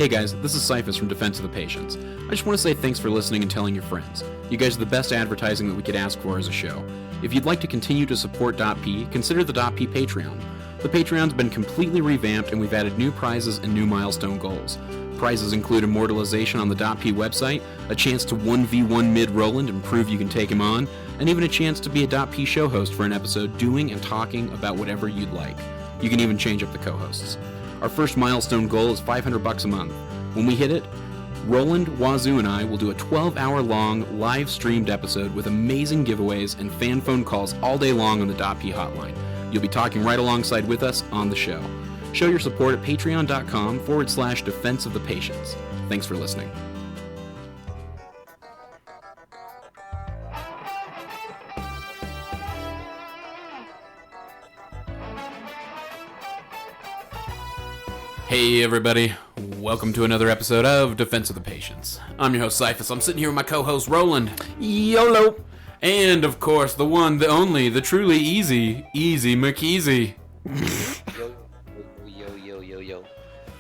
Hey guys, this is Cyphus from Defense of the Patients. I just want to say thanks for listening and telling your friends. You guys are the best advertising that we could ask for as a show. If you'd like to continue to support .p, consider the .p Patreon. The Patreon's been completely revamped and we've added new prizes and new milestone goals. Prizes include immortalization on the .p website, a chance to 1v1 mid Roland and prove you can take him on, and even a chance to be a .p show host for an episode doing and talking about whatever you'd like. You can even change up the co-hosts. Our first milestone goal is $500 a month. When we hit it, Roland, Wazoo, and I will do a 12-hour-long live-streamed episode with amazing giveaways and fan phone calls all day long on the .p hotline. You'll be talking right alongside with us on the show. Show your support at patreon.com/defense of the patients. Thanks for listening. Hey everybody, welcome to another episode of Defense of the Patients. I'm your host Cyphus. I'm sitting here with my co-host Roland. YOLO! And of course, the one, the only, the truly easy McEasy. Yo.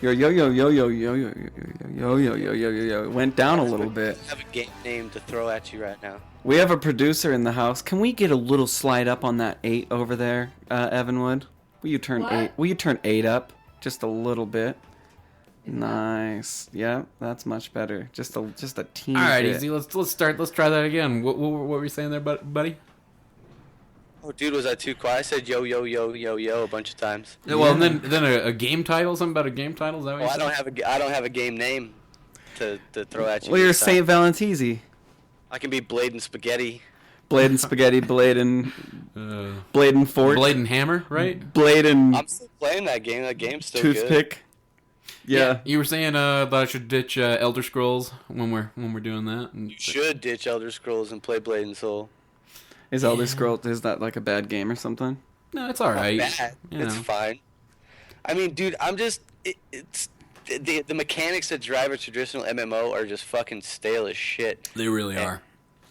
It went down a little bit. I have a game name to throw at you right now. We have a producer in the house. Can we get a little slide up on that 8 over there, Evanwood? Will you turn 8? Will you turn 8 up? Just a little bit. Nice. Yeah, that's much better. Just a teeny bit. All right, easy. Let's start. Let's try that again. What were you saying there, buddy? Oh, dude, was I too quiet? I said yo a bunch of times. Yeah, well, and then a game title. Something about a game title. Is that what Well, you I don't have a game name to throw at you. Well, you're St. Valentisi. I can be Blade and Spaghetti. Blade and Spaghetti, Blade and Fork. Blade and Hammer, right? Blade and I'm still playing that game. That game's still Toothpick. good. Yeah. You were saying that I should ditch Elder Scrolls when we're doing that. You should ditch Elder Scrolls and play Blade and Soul. Is Elder Scrolls, is that like a bad game or something? No, it's all right. Not bad. It's fine. I mean, dude, it's the mechanics that drive a traditional MMO are just fucking stale as shit. They really And are.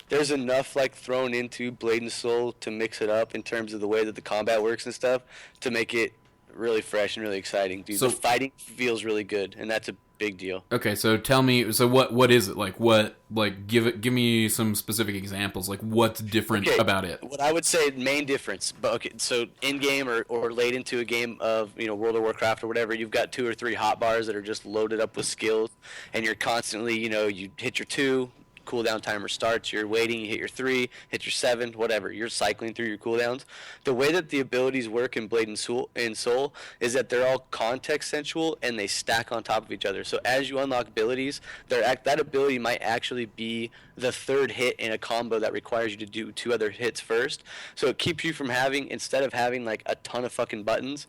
There's enough like thrown into Blade and Soul to mix it up in terms of the way that the combat works and stuff to make it really fresh and really exciting, dude. So, the fighting feels really good, and that's a big deal. Okay, so tell me, so what is it like? Give me some specific examples. Like, what's different about it? What I would say, main difference. But okay, so in game or late into a game of World of Warcraft or whatever, you've got 2 or 3 hotbars that are just loaded up with skills, and you're constantly, you hit your 2. Cooldown timer starts, you're waiting, you hit your 3, hit your 7, whatever. You're cycling through your cooldowns. The way that the abilities work in Blade and Soul is that they're all context sensual and they stack on top of each other. So as you unlock abilities, that ability might actually be the 3rd hit in a combo that requires you to do 2 other hits first. So it keeps you from instead of having like a ton of fucking buttons,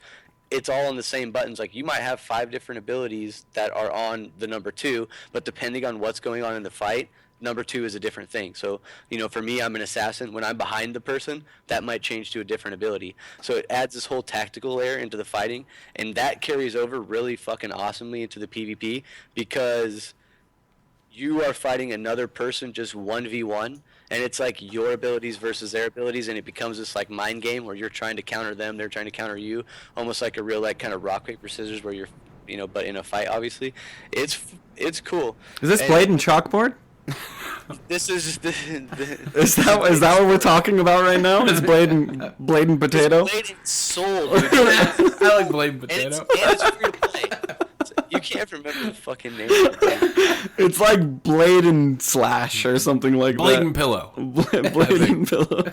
it's all on the same buttons. Like you might have 5 different abilities that are on the number 2, but depending on what's going on in the fight, number 2 is a different thing. So, for me, I'm an assassin. When I'm behind the person, that might change to a different ability. So it adds this whole tactical layer into the fighting, and that carries over really fucking awesomely into the PvP because you are fighting another person just 1v1, and it's like your abilities versus their abilities, and it becomes this like mind game where you're trying to counter them, they're trying to counter you, almost like a real like kind of rock paper scissors where you're, but in a fight, obviously. It's cool. Is this Blade and Chalkboard? This is is that what we're talking about right now? Is Blade and Potato? It's Blade and Soul, dude. I like Blade and Potato. And it's free to play. You can't remember the fucking name. It's like Blade and Slash or something like Blade that. and Pillow. Blade and Pillow.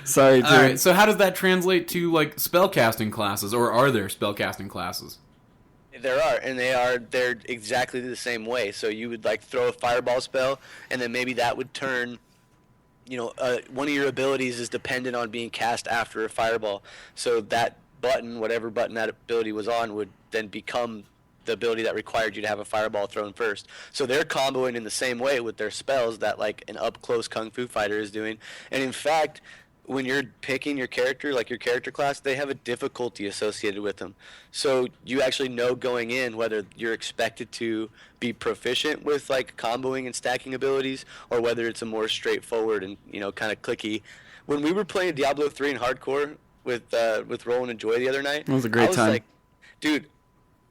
Sorry, dude. All right. So how does that translate to like spellcasting classes, or are there spellcasting classes? There are, and they're exactly the same way. So you would like throw a fireball spell, and then maybe that would turn, one of your abilities is dependent on being cast after a fireball. So that button, whatever button that ability was on, would then become the ability that required you to have a fireball thrown first. So they're comboing in the same way with their spells that like an up-close kung fu fighter is doing. And in fact, when you're picking your character, like your character class, they have a difficulty associated with them. So you actually know going in whether you're expected to be proficient with like comboing and stacking abilities, or whether it's a more straightforward and kind of clicky. When we were playing Diablo 3 in hardcore with Roland and Joy the other night, it was a great time. Like, dude,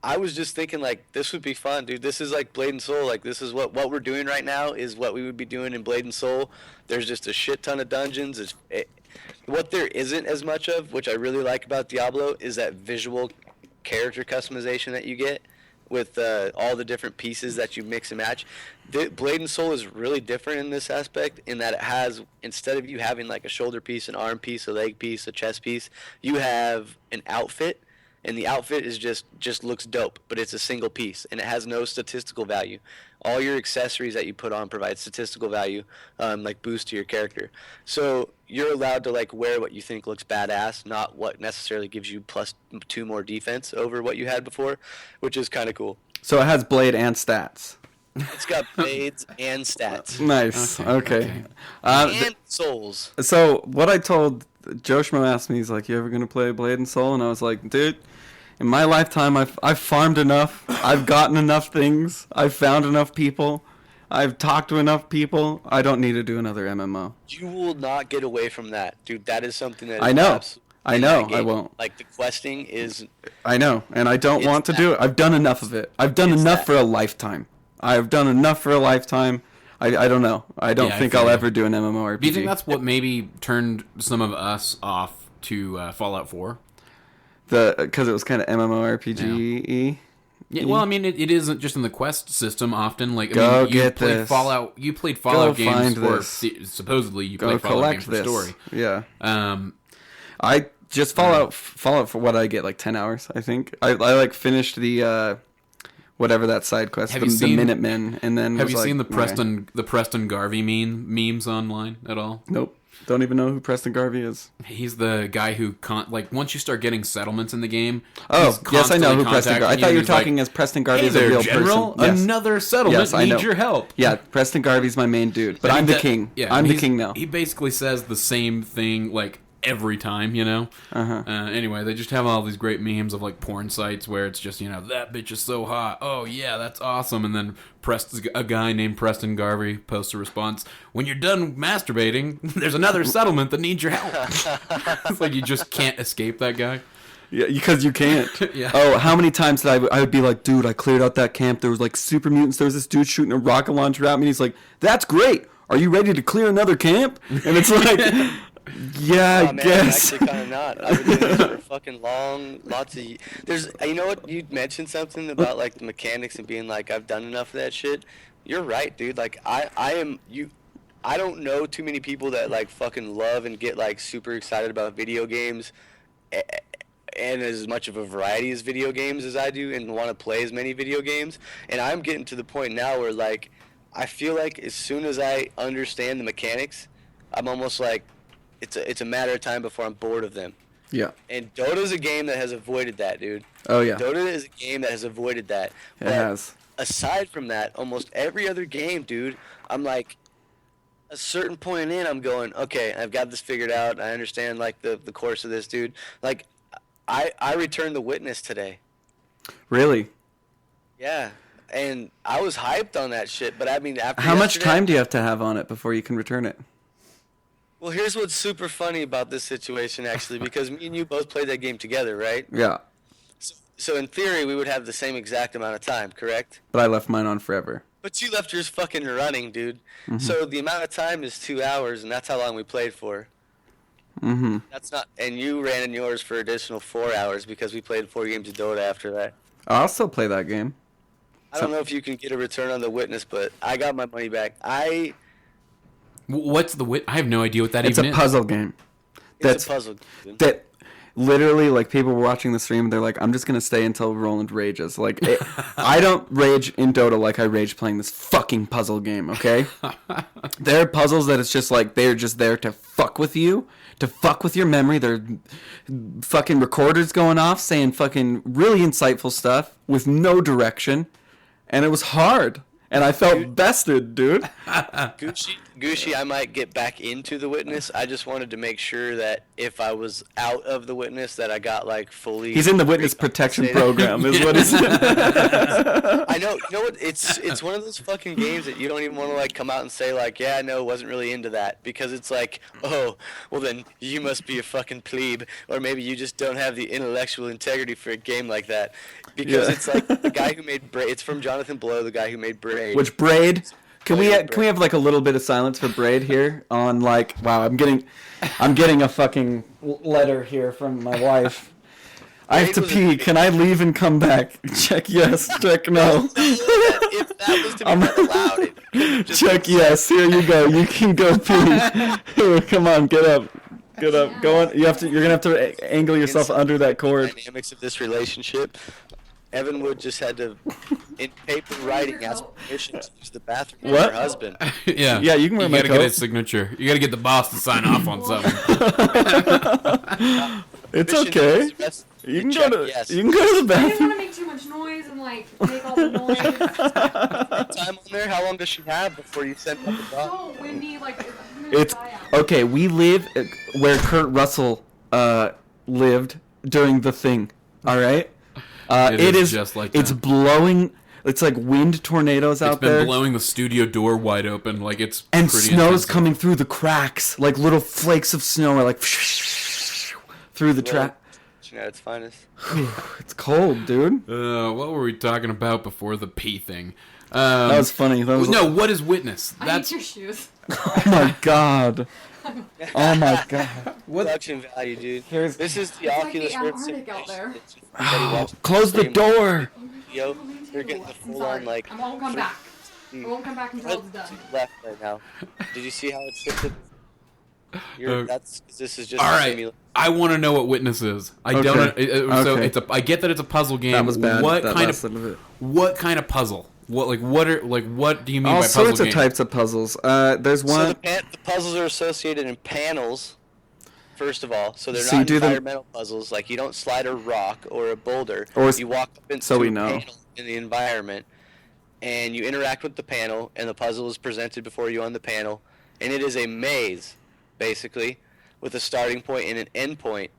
I was just thinking like this would be fun, dude. This is like Blade and Soul. Like this is what we're doing right now is what we would be doing in Blade and Soul. There's just a shit ton of dungeons. What there isn't as much of, which I really like about Diablo, is that visual character customization that you get with all the different pieces that you mix and match. Blade and Soul is really different in this aspect in that it has, instead of you having like a shoulder piece, an arm piece, a leg piece, a chest piece, you have an outfit. And the outfit is just looks dope, but it's a single piece, and it has no statistical value. All your accessories that you put on provide statistical value, like boost to your character. So you're allowed to like wear what you think looks badass, not what necessarily gives you +2 more defense over what you had before, which is kind of cool. So it has blade and stats. It's got blades and stats. Nice. Okay. And souls. So what I told Joe Schmo asked me, he's like, "You ever gonna play Blade and Soul?" And I was like, "Dude, in my lifetime, I've farmed enough. I've gotten enough things. I've found enough people. I've talked to enough people. I don't need to do another MMO." You will not get away from that, dude. That is something that I know. I won't. Like the questing is. I know, and I don't want to do it. I've done enough of it. I've done enough for a lifetime. I've done enough for a lifetime. I don't know. I don't think I'll ever do an MMORPG. Do you think that's what maybe turned some of us off to Fallout 4? Because it was kind of MMORPG-y? Yeah, well, I mean, it isn't just in the quest system often. Like, Go you get played this. Fallout. You played Fallout Go games find for this. supposedly you Go played Fallout games collect for this. story. Yeah. Um, I just Fallout for what I get, like 10 hours, I think. I like finished the whatever that side quest, the Minutemen, and then have you seen the okay. Preston Garvey memes online at all? Nope. Don't even know who Preston Garvey is. He's the guy who once you start getting settlements in the game. Oh, yes, I know who Preston Garvey. I thought you were talking as Preston Garvey as a real General, person. Yes. Another settlement Yes, I needs know. your help. Yeah, Preston Garvey's my main dude, but I'm the king. Yeah, I'm the king now. He basically says the same thing like every time, you know. Anyway, they just have all these great memes of like porn sites where it's just, you know, that bitch is so hot. Oh yeah, that's awesome. And then a guy named Preston Garvey posts a response: "When you're done masturbating, there's another settlement that needs your help." It's like you just can't escape that guy. Yeah, because you can't. Yeah. Oh, how many times did I would be like, "Dude, I cleared out that camp. There was like super mutants. There was this dude shooting a rocket launcher at me." And he's like, "That's great. Are you ready to clear another camp?" And it's like, yeah, I guess. I'm actually kind of not. I've been doing this for fucking long, lots of. There's, you know what? You mentioned something about like the mechanics and being like, I've done enough of that shit. You're right, dude. Like I am you. I don't know too many people that like fucking love and get like super excited about video games, and as much of a variety as video games as I do, and want to play as many video games. And I'm getting to the point now where like, I feel like as soon as I understand the mechanics, I'm almost like. It's a matter of time before I'm bored of them. Yeah. And Dota's a game that has avoided that, dude. Oh, yeah. Dota is a game that has avoided that. It has. Aside from that, almost every other game, dude, I'm like, a certain point in, I'm going, okay, I've got this figured out. I understand, like, the course of this, dude. Like, I returned The Witness today. Really? Yeah. And I was hyped on that shit, but I mean, after How much time do you have to have on it before you can return it? Well, here's what's super funny about this situation, actually, because me and you both played that game together, right? Yeah. So in theory, we would have the same exact amount of time, correct? But I left mine on forever. But you left yours fucking running, dude. Mm-hmm. So the amount of time is 2 hours, and that's how long we played for. Mm-hmm. That's not, and you ran in yours for additional 4 hours because we played 4 games of Dota after that. I'll still play that game. I don't know if you can get a return on The Witness, but I got my money back. What's the I have no idea what that it's even is. It's a puzzle game. It's a puzzle game. That literally, like, people were watching the stream, they're like, I'm just going to stay until Roland rages. Like, I don't rage in Dota like I rage playing this fucking puzzle game, okay? There are puzzles that it's just like, they're just there to fuck with you, to fuck with your memory. They're fucking recorders going off saying fucking really insightful stuff with no direction. And it was hard. And I felt bested, dude. Gucci, I might get back into the witness. I just wanted to make sure that if I was out of the witness, that I got like fully. He's in the witness protection program, is what he's. I know. You know what? It's one of those fucking games that you don't even want to like come out and say like, yeah, no, wasn't really into that, because it's like, oh, well then you must be a fucking plebe, or maybe you just don't have the intellectual integrity for a game like that, because it's like the guy who made Braid. It's from Jonathan Blow, the guy who made Braid. Which Braid? Can we have like a little bit of silence for Braid here on like, wow, I'm getting a fucking letter here from my wife. I have to pee. Can I leave and come back? Check yes. Check no. If that was to be allowed, check yes. Here you go. You can go pee. Here, come on, get up. Get up. Go on. You're gonna have to angle yourself under that cord. Dynamics of this relationship. Evan Wood just had to, in paper writing, ask permission to use the bathroom with her husband. Yeah. Yeah, you can wear my coat. You gotta get his signature. You gotta get the boss to sign off on something. It's okay. You can go to the I didn't bathroom. want to make too much noise and like make all the noise. Time on there? How long does she have before you send up the boss? So windy, like It's okay. We live where Kurt Russell lived during the thing. All right. It is just like that. It's blowing. It's like wind tornadoes out there. It's been blowing the studio door wide open, like it's and pretty snow's intense. Coming through the cracks, like little flakes of snow are like through the trap. At its finest. It's cold, dude. What were we talking about before the pee thing? That was funny. What is witness? That's your shoes. Oh my god. Oh my god. Production value, dude. This is the Oculus Rift out there. Close the door. Yo, you're getting the full on like. I won't come back. I won't come back until it's done. Left right now. Did you see how it shifted? This is just all right. I want to know what witness is. I don't. So it's I get that it's a puzzle game. That was bad. What kind of puzzle? What do you mean by puzzle game? All sorts of types of puzzles. There's one. So the puzzles are associated in panels. First of all, so they're not environmental puzzles. Like you don't slide a rock or a boulder. Or you walk up into a panel in the environment, and you interact with the panel, and the puzzle is presented before you on the panel, and it is a maze, basically, with a starting point and an end point.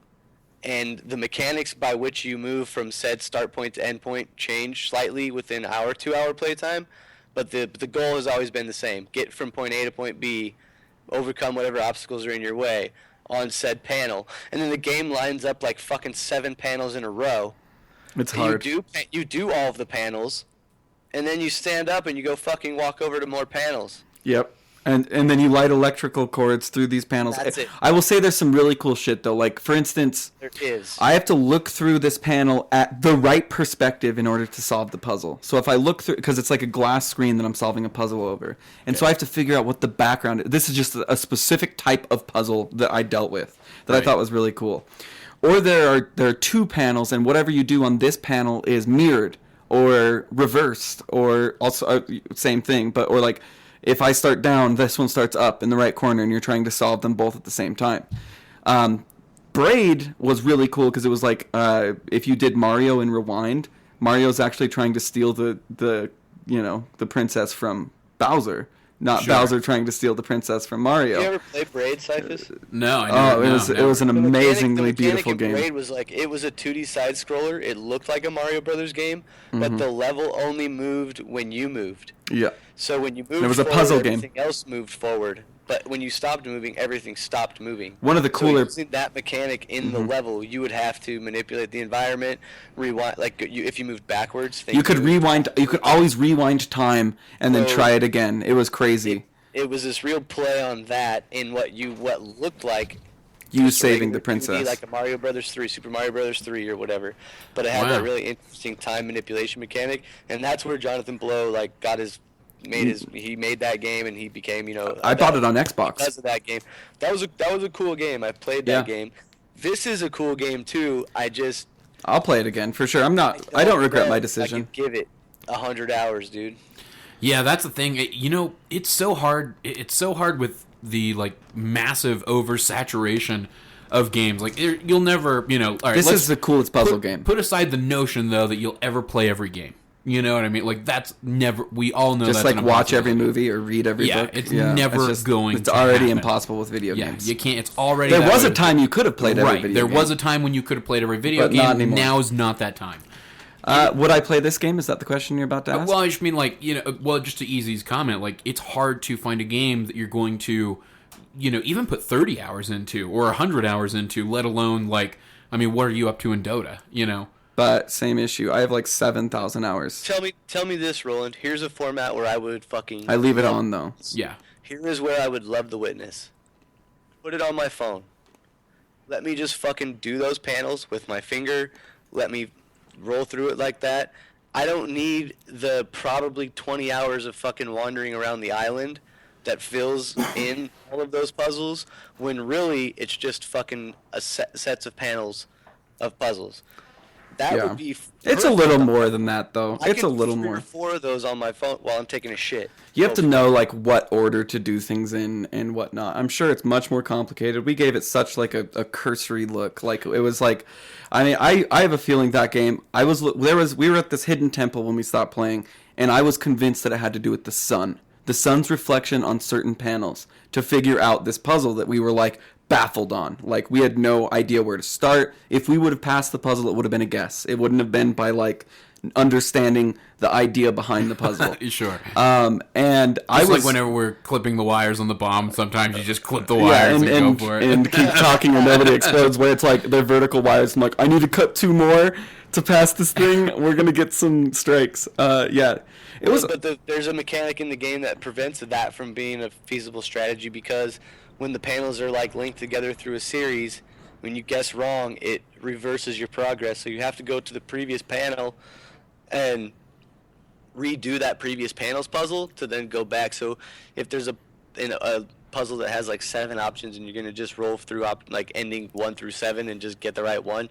And the mechanics by which you move from said start point to end point change slightly within our 2-hour playtime, but the goal has always been the same. Get from point A to point B, overcome whatever obstacles are in your way on said panel. And then the game lines up like fucking 7 panels in a row. It's hard. You do all of the panels, and then you stand up and you go fucking walk over to more panels. Yep. And then you light electrical cords through these panels. That's it. I will say there's some really cool shit though. Like for instance, there is. I have to look through this panel at the right perspective in order to solve the puzzle. So if I look through, because it's like a glass screen that I'm solving a puzzle over, and so I have to figure out what the background. This is just a specific type of puzzle that I dealt with that I thought was really cool. Or there are 2 panels, and whatever you do on this panel is mirrored or reversed, or also same thing, but or like. If I start down, this one starts up in the right corner, and you're trying to solve them both at the same time. Braid was really cool because it was like if you did Mario and Rewind, Mario's actually trying to steal the princess from Bowser, not Bowser trying to steal the princess from Mario. You ever play Braid, Cyphus? No, I never. It was an amazingly beautiful game. Braid was like it was a 2D side scroller. It looked like a Mario Brothers game, but the level only moved when you moved. Yeah. So when you moved, it was a puzzle game. Everything else moved forward, but when you stopped moving, everything stopped moving. One of the cooler using that mechanic in the level, you would have to manipulate the environment, rewind. Like if you moved backwards, you could rewind. You could always rewind time and then try it again. It was crazy. It was this real play on that in what looked like. You saving the princess. Like a Mario Brothers 3, Super Mario Brothers 3 or whatever. But it had that really interesting time manipulation mechanic, and that's where Jonathan Blow he made that game, and he became, I bought it on Xbox. Because of that game. That was a cool game. I played that game. This is a cool game too. I'll play it again for sure. I don't regret my decision. I could give it 100 hours, dude. Yeah, that's the thing. It's so hard. It's so hard with the massive oversaturation of games. Like you'll never, all right. This is the coolest puzzle game. Put aside the notion though that you'll ever play every game. You know what I mean? Like, that's never... We all know just that's like watch every impossibility. movie or read every book. It's never going It's to already happen. impossible with video games. You can't. It's already... There that was way a time you could have played every video There game. was a time when you could have played every video But game. not anymore. Now's not that time. Would I play this game? Is that the question you're about to ask? Well, I just mean, like, you know, well, just to ease his comment, like, it's hard to find a game that you're going to, you know, even put 30 hours into or 100 hours into, let alone, like, I mean, what are you up to in Dota, you know? But same issue. I have like 7,000 hours. Tell me this, Roland. Here's a format where I would fucking... I leave it on, though. Yeah. Here is where I would love the witness. Put it on my phone. Let me just fucking do those panels with my finger. Let me roll through it like that. I don't need the probably 20 hours of fucking wandering around the island that fills in all of those puzzles, when really it's just fucking sets of panels of puzzles. That Yeah. would be... It's a little more than that, though. It's a little I can do 3 more. or 4 of those on my phone while I'm taking a shit. You have to know like what order to do things in and whatnot. I'm sure it's much more complicated. We gave it such like a cursory look. Like it was like, I mean, I have a feeling that game. We were at this hidden temple when we stopped playing, and I was convinced that it had to do with the sun's reflection on certain panels to figure out this puzzle that we were like baffled on. Like we had no idea where to start. If we would have passed the puzzle, it would have been a guess. It wouldn't have been by like understanding the idea behind the puzzle. Sure. And I was like whenever we're clipping the wires on the bomb, sometimes you just clip the wires and go for it. and keep talking and nobody explodes. Where it's like they're vertical wires. I'm like, I need to cut 2 more to pass this thing. We're gonna get some strikes. Yeah, it was. But there's a mechanic in the game that prevents that from being a feasible strategy, because when the panels are like linked together through a series, when you guess wrong, it reverses your progress. So you have to go to the previous panel and redo that previous panel's puzzle to then go back. So if there's a puzzle that has like 7 options and you're gonna just roll through like ending 1 through 7 and just get the right one,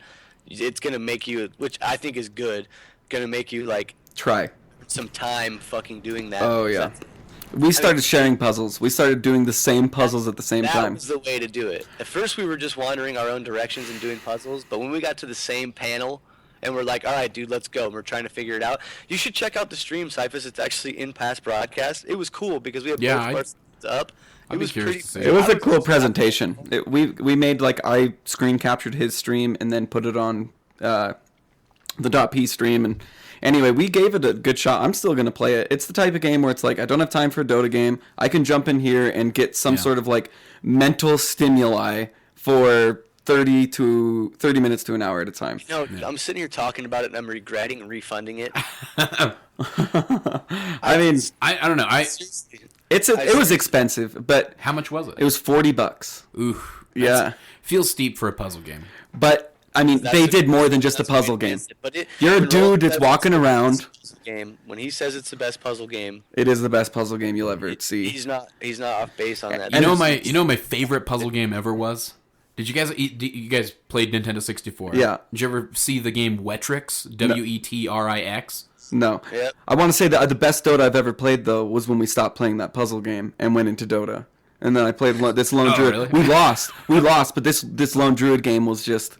it's gonna make you, which I think is good, gonna make you like Try. some time fucking doing that. Oh yeah. We started sharing puzzles. We started doing the same puzzles at the same That time. was the way to do it. At first we were just wandering our own directions and doing puzzles, but when we got to the same panel and we're like, all right, dude, let's go, and we're trying to figure it out. You should check out the stream, Cyphus. It's actually in past broadcast. It was cool because we had both parts up. I'd be curious to see It was a cool presentation. We made like, I screen captured his stream and then put it on the .p stream, and anyway, we gave it a good shot. I'm still going to play it. It's the type of game where it's like, I don't have time for a Dota game. I can jump in here and get some sort of like mental stimuli for 30 minutes to an hour at a time. You know, I'm sitting here talking about it and I'm regretting refunding it. I mean, I don't know. it was expensive, but How much was it? it was $40. Ooh. Yeah. Feels steep for a puzzle game. But I mean, they did more than just a puzzle game. You're a dude that's walking around. When he says it's the best puzzle game, It is the best puzzle game you'll ever see. he's not off base on that. You know my favorite puzzle game ever was? Did you guys played Nintendo 64? Yeah. Did you ever see the game Wetrix? Wetrix? No. Yep. I want to say that the best Dota I've ever played, though, was when we stopped playing that puzzle game and went into Dota. And then I played this Lone Druid. Really? We lost, but this Lone Druid game was just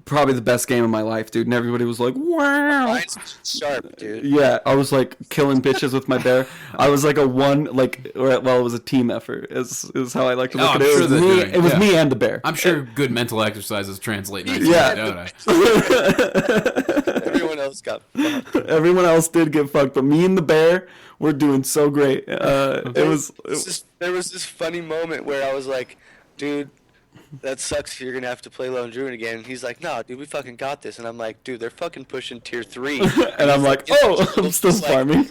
probably the best game of my life, dude. And everybody was like, wow. Mine's sharp, dude. Yeah, I was like killing bitches with my bear. I was like it was a team effort. Is how I like to look at I'm it. sure It was they're me. doing- It was yeah. me and the bear. I'm sure good mental exercises translate nicely Yeah. to Dota. Everyone else got fucked. Everyone else did get fucked, but me and the bear were doing so great. There was this funny moment where I was like, dude, that sucks. You're gonna have to play Lone Druid again. And he's like, no, dude, we fucking got this. And I'm like, dude, they're fucking pushing tier 3. and I'm like, oh, I'm still farming.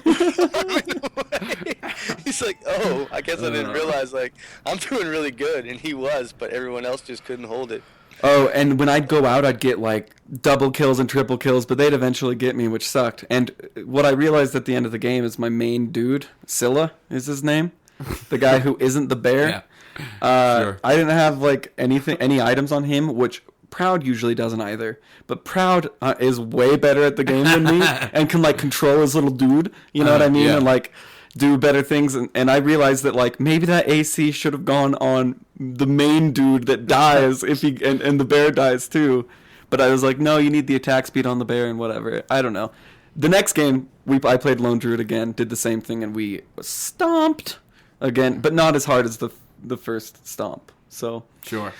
He's like, oh, I guess I didn't realize, like, I'm doing really good. And he was, but everyone else just couldn't hold it. Oh, and when I'd go out, I'd get like double kills and triple kills, but they'd eventually get me, which sucked. And what I realized at the end of the game is my main dude, Scylla is his name, the guy who isn't the bear. Yeah. Sure. I didn't have like any items on him, which Proud usually doesn't either. But Proud is way better at the game than me and can like control his little dude. You know what I mean? Yeah. And like do better things. And I realized that like maybe that AC should have gone on the main dude that dies if he and the bear dies too. But I was like, no, you need the attack speed on the bear and whatever. I don't know. The next game, I played Lone Druid again, did the same thing, and we stomped again, but not as hard as the first stomp. So Sure.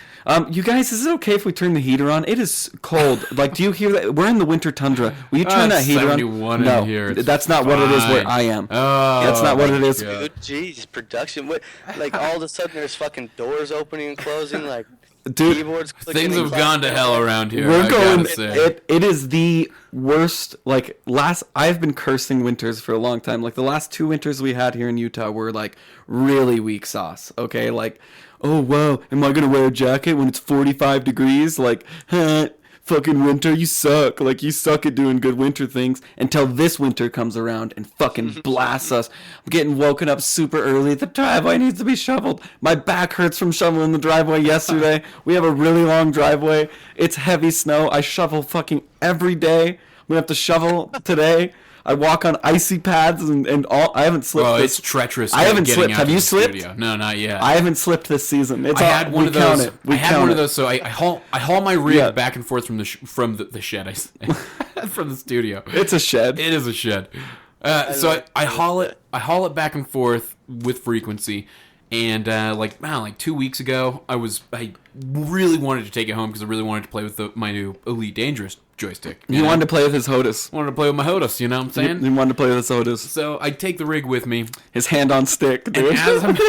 you guys, is it okay if we turn the heater on? It is cold. Like, do you hear that? We're in the winter tundra. Will you turn that heater 71 on? in here. It's that's not what it is where I am. Oh, That's not what it is. God. Dude, jeez, production. What? Like all of a sudden, there's fucking doors opening and closing. Like Dude, keyboards clicking. Things and have gone to hell around here. we're I going. gotta say. It is the worst. Like I've been cursing winters for a long time. Like the last 2 winters we had here in Utah were like really weak sauce. Okay, like, oh wow, am I gonna wear a jacket when it's 45 degrees? Like, fucking winter, you suck. Like, you suck at doing good winter things until this winter comes around and fucking blasts us. I'm getting woken up super early. The driveway needs to be shoveled. My back hurts from shoveling the driveway yesterday. We have a really long driveway. It's heavy snow. I shovel fucking every day. We have to shovel today. I walk on icy paths and all. I haven't slipped. Well, this. it's treacherous. I haven't getting slipped. out Have to you the slipped? studio. No, not yet. I haven't slipped this season. It's I had one of those. We I had count one it. of those. So I haul my rig Yeah. back and forth from the shed. I say, from the studio. It's a shed. It is a shed. So I haul it back and forth with frequency. And like 2 weeks ago, I really wanted to take it home because I really wanted to play with my new Elite Dangerous joystick. You wanted to play with his HOTUS. wanted to play with my HOTUS, you know what I'm saying? You wanted to play with his HOTUS. So I take the rig with me. His hand on stick, And dude. as I'm, He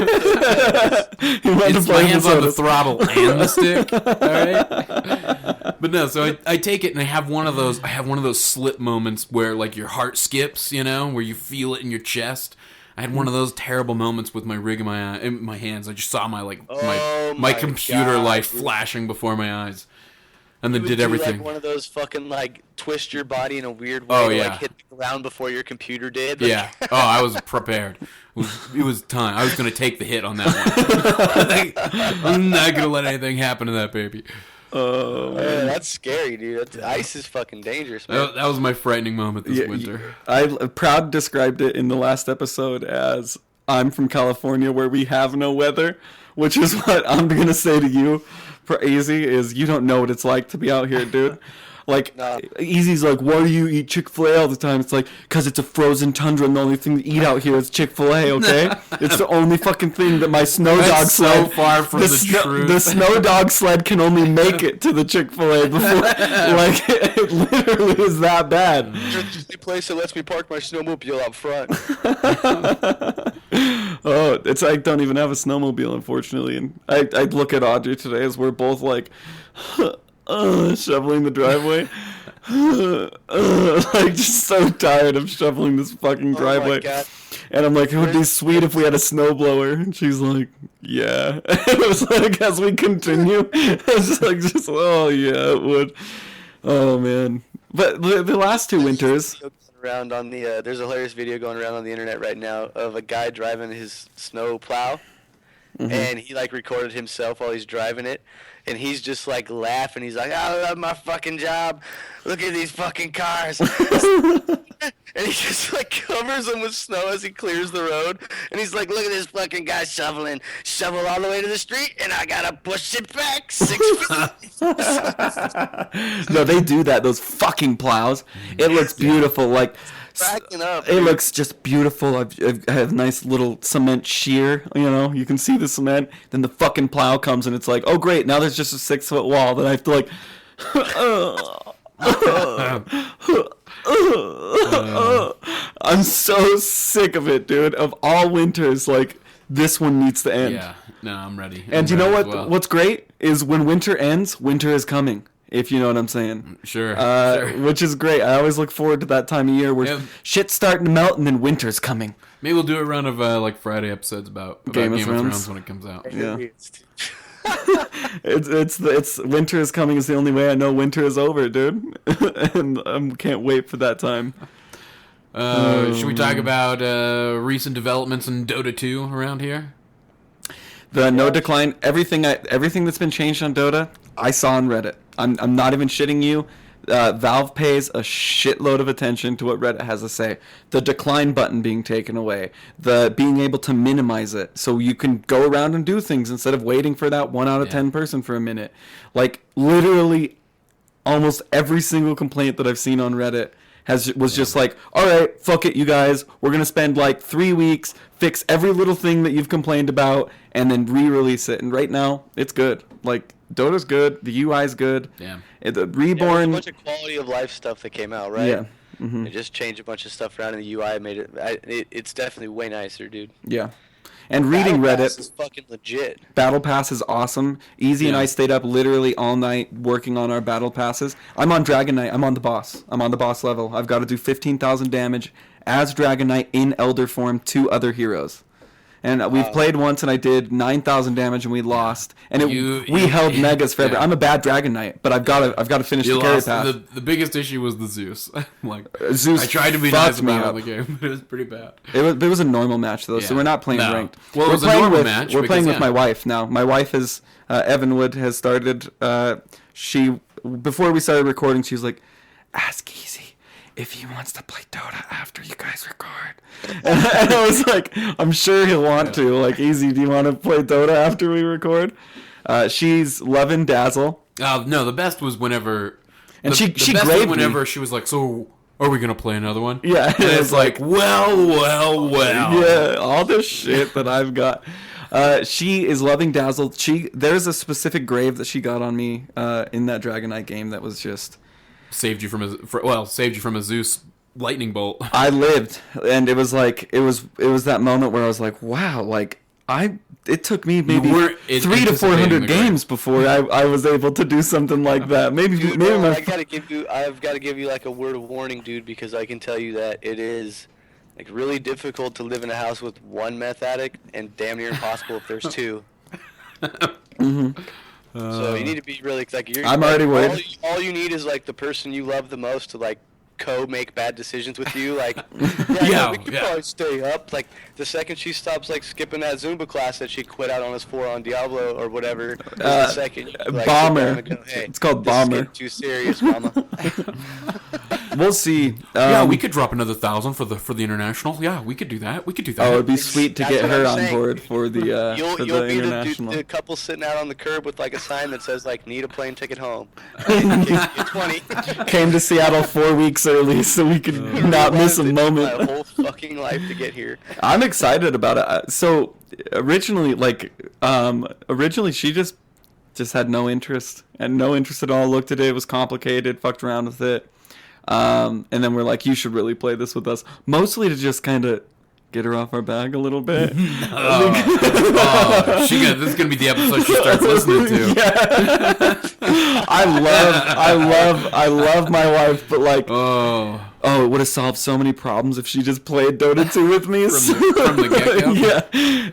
wanted it's to my play with hands his on the HOTUS. throttle and the stick. All right. But no, so I take it and I have one of those slip moments where like your heart skips, you know, where you feel it in your chest. I had one of those terrible moments with my rig in my hands. I just saw my my computer God, life dude. flashing before my eyes, and then You would did do, everything. Like one of those fucking like twist your body in a weird way Oh, to yeah. like hit the ground before your computer did. Like, Yeah. Oh, I was prepared. It was time. I was going to take the hit on that one. I'm not going to let anything happen to that baby. Oh, man, that's scary, dude. Ice is fucking dangerous, man. That was my frightening moment this winter. Proud described it in the last episode as I'm from California where we have no weather, which is what I'm going to say to you for Easy is you don't know what it's like to be out here, dude. Like, No. Easy's like, why do you eat Chick-fil-A all the time? It's like, because it's a frozen tundra and the only thing to eat out here is Chick-fil-A, okay? It's the only fucking thing that my snow dog That's so sled... far from the truth. The snow dog sled can only make it to the Chick-fil-A before... like, it literally is that bad. Just the place that lets me park my snowmobile out front. Oh, it's I don't even have a snowmobile, unfortunately. And I look at Audrey today as we're both like... shoveling the driveway. Like, just so tired of shoveling this fucking driveway. Oh my God. And I'm like, it would be sweet if we had a snowblower. And she's like, yeah. It was like, as we continue, it's like, just, oh, yeah, it would. Oh, man. But the last 2 winters... Around on the there's a hilarious video going around on the internet right now of a guy driving his snow plow, and he like recorded himself while he's driving it, and he's just like laughing. He's like, I love my fucking job. Look at these fucking cars. And he just like covers them with snow as he clears the road, and he's like, look at this fucking guy shovel all the way to the street, and I gotta push it back 6 feet. No, they do that. Those fucking plows. It looks beautiful. Like, Cracking up, it dude. looks just beautiful. I have a nice little cement shear. You know, you can see the cement. Then the fucking plow comes, and it's like, oh great, now there's just a 6-foot wall that I have to like. I'm so sick of it, dude. Of all winters, like, this one needs to end. Yeah. No, I'm ready. And you know what? What's great is when winter ends, winter is coming. If you know what I'm saying. Sure. Which is great. I always look forward to that time of year where shit's starting to melt and then winter's coming. Maybe we'll do a run of like Friday episodes about Game of Thrones when it comes out. Yeah. It's winter is coming is the only way I know winter is over, dude. And I can't wait for that time. Should we talk about recent developments in Dota 2 around here? The no decline, everything that's been changed on Dota, I saw on Reddit. I'm not even shitting you. Valve pays a shitload of attention to what Reddit has to say. The decline button being taken away, the being able to minimize it so you can go around and do things instead of waiting for that 1 out of 10 person for a minute. Like, literally almost every single complaint that I've seen on Reddit was just like, all right, fuck it, you guys. We're going to spend like 3 weeks, fix every little thing that you've complained about, and then re-release it. And right now, it's good. Like, Dota's good. The UI's good. Yeah. The Reborn... there's a bunch of quality of life stuff that came out, right? Yeah. Mm-hmm. They just changed a bunch of stuff around in the UI, made it's definitely way nicer, dude. Yeah. And reading Battle Pass Reddit... is fucking legit. Battle Pass is awesome. Easy and I stayed up literally all night working on our Battle Passes. I'm on Dragon Knight. I'm on the boss. I'm on the boss level. I've got to do 15,000 damage as Dragon Knight in Elder form to other heroes. And we've played once, and I did 9,000 damage, and we lost. And we held megas forever. I'm a bad Dragon Knight, but I've got to finish the carry path. The biggest issue was the Zeus. Like Zeus I tried to be nice me about up. it in the game, but it was pretty bad. It was a normal match though, so Yeah. we're not playing No. ranked. Well, it we're was a playing normal with match we're because, playing with yeah. my wife now. My wife is Evan Wood has started. She before we started recording, she was like, "Ask Easy if he wants to play Dota after you guys record." And I was like, "I'm sure he'll want to." Like, Easy, do you want to play Dota after we record? She's loving Dazzle. No, the best was whenever. And she best was graved me. whenever she was like, "So, are we gonna play another one?" Yeah, and it's like, well. Yeah, all this shit that I've got. She is loving Dazzle. There's a specific grave that she got on me in that Dragon Knight game that was just saved you from a Zeus lightning bolt. I lived, and it was like it was that moment where I was like, wow, like it took me maybe 300 to 400 games before I was able to do something like that. Maybe I've got to give you like a word of warning, dude, because I can tell you that it is like really difficult to live in a house with one meth addict, and damn near impossible if there's two. Mm-hmm. So you need to be really like I'm already worried. All you need is like the person you love the most to like make bad decisions with you. Like, we could probably stay up. Like the second she stops like skipping that Zumba class that she quit out on us for on Diablo or whatever, the second you, like, Bomber. go, hey, it's called this Bomber. is getting too serious, mama. We'll see. We could drop another 1,000 for the international. Yeah, we could do that. Oh, it'd be sweet to That's get what her I'm on saying. board for the You'll be international. the couple sitting out on the curb with like a sign that says like need a plane ticket home. You're 20. Came to Seattle 4 weeks early so we could not miss a My moment. whole fucking life to get here. I'm excited about it. So originally she just had no interest at all. Looked at it, it was complicated, fucked around with it. And then we're like, you should really play this with us. Mostly to just kind of get her off our back a little bit. This is gonna be the episode she starts listening to. Yeah. I love my wife, but like, it would have solved so many problems if she just played Dota 2 with me. From the get-go. Yeah.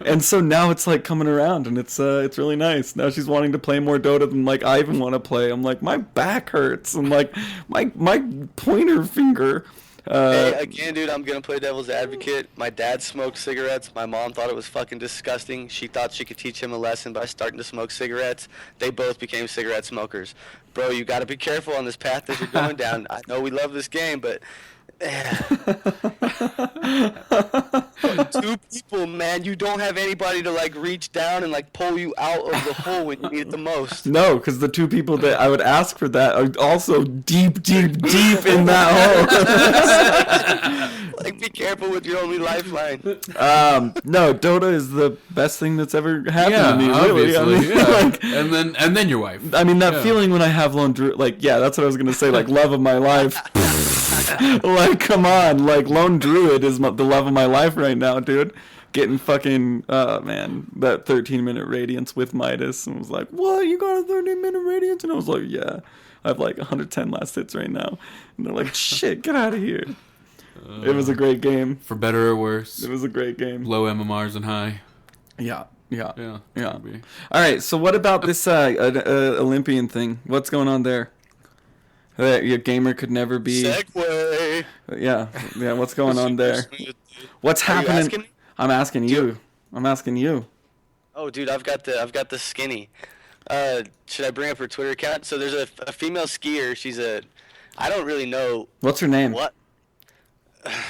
And so now it's like coming around, and it's really nice. Now she's wanting to play more Dota than like I even want to play. I'm like, my back hurts, and like my pointer finger. Hey, again, dude, I'm gonna play devil's advocate. My dad smoked cigarettes. My mom thought it was fucking disgusting. She thought she could teach him a lesson by starting to smoke cigarettes. They both became cigarette smokers. Bro, you gotta be careful on this path that you're going down. I know we love this game, but... Two people, man. You don't have anybody to like reach down and like pull you out of the hole when you need it the most. No, because the two people that I would ask for that are also deep in that hole. Like, be careful with your only lifeline. No, Dota is the best thing that's ever happened to me. Really, obviously, like, and then your wife. I mean, that feeling when I have Lone Druid, like, yeah, that's what I was gonna say. Like, love of my life. Like, come on, like Lone Druid is the love of my life right now, dude. Getting fucking, that 13-minute Radiance with Midas, and was like, what, you got a 13-minute Radiance? And I was like, yeah, I have like 110 last hits right now. And they're like, shit, get out of here. It was a great game. For better or worse. It was a great game. Low MMRs and high. Yeah. Yeah. All right, so what about this Olympian thing? What's going on there? Your gamer could never be. Segway. Yeah. What's going on there? What's happening? I'm asking you. Oh, dude, I've got the skinny. Should I bring up her Twitter account? So there's a female skier. I don't really know. What's her name? What?